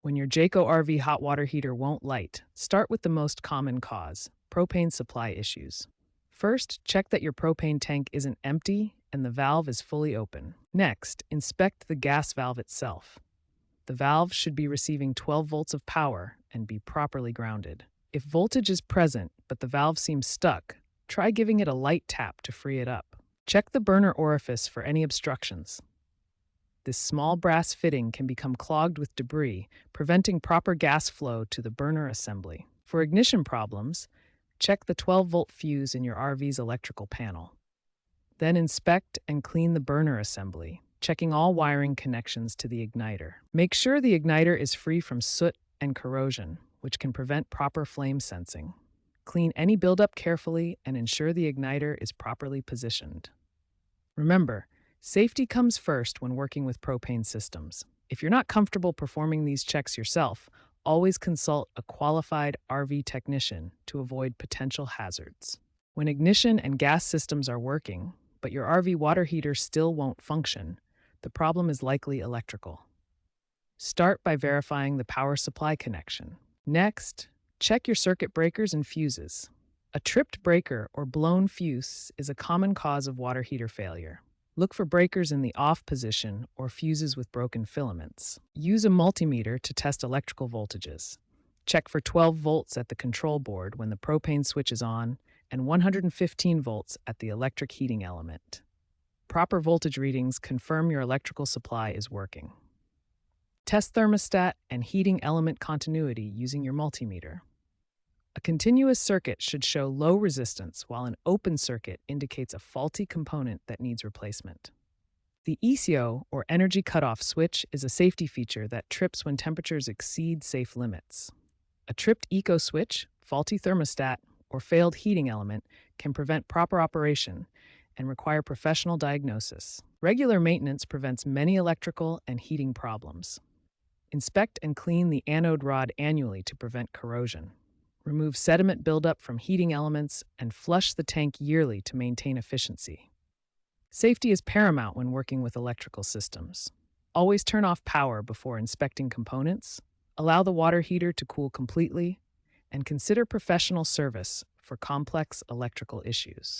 When your Jayco RV hot water heater won't light, start with the most common cause, propane supply issues. First, check that your propane tank isn't empty and the valve is fully open. Next, inspect the gas valve itself. The valve should be receiving 12 volts of power and be properly grounded. If voltage is present but the valve seems stuck, try giving it a light tap to free it up. Check the burner orifice for any obstructions. This small brass fitting can become clogged with debris, preventing proper gas flow to the burner assembly. For ignition problems, check the 12-volt fuse in your RV's electrical panel. Then inspect and clean the burner assembly, checking all wiring connections to the igniter. Make sure the igniter is free from soot and corrosion, which can prevent proper flame sensing. Clean any buildup carefully and ensure the igniter is properly positioned. Remember, safety comes first when working with propane systems. If you're not comfortable performing these checks yourself, always consult a qualified RV technician to avoid potential hazards. When ignition and gas systems are working, but your RV water heater still won't function, the problem is likely electrical. Start by verifying the power supply connection. Next, check your circuit breakers and fuses. A tripped breaker or blown fuse is a common cause of water heater failure. Look for breakers in the off position or fuses with broken filaments. Use a multimeter to test electrical voltages. Check for 12 volts at the control board when the propane switch is on and 115 volts at the electric heating element. Proper voltage readings confirm your electrical supply is working. Test thermostat and heating element continuity using your multimeter. A continuous circuit should show low resistance, while an open circuit indicates a faulty component that needs replacement. The ECO, or energy cutoff switch, is a safety feature that trips when temperatures exceed safe limits. A tripped ECO switch, faulty thermostat, or failed heating element can prevent proper operation and require professional diagnosis. Regular maintenance prevents many electrical and heating problems. Inspect and clean the anode rod annually to prevent corrosion. Remove sediment buildup from heating elements and flush the tank yearly to maintain efficiency. Safety is paramount when working with electrical systems. Always turn off power before inspecting components, allow the water heater to cool completely, and consider professional service for complex electrical issues.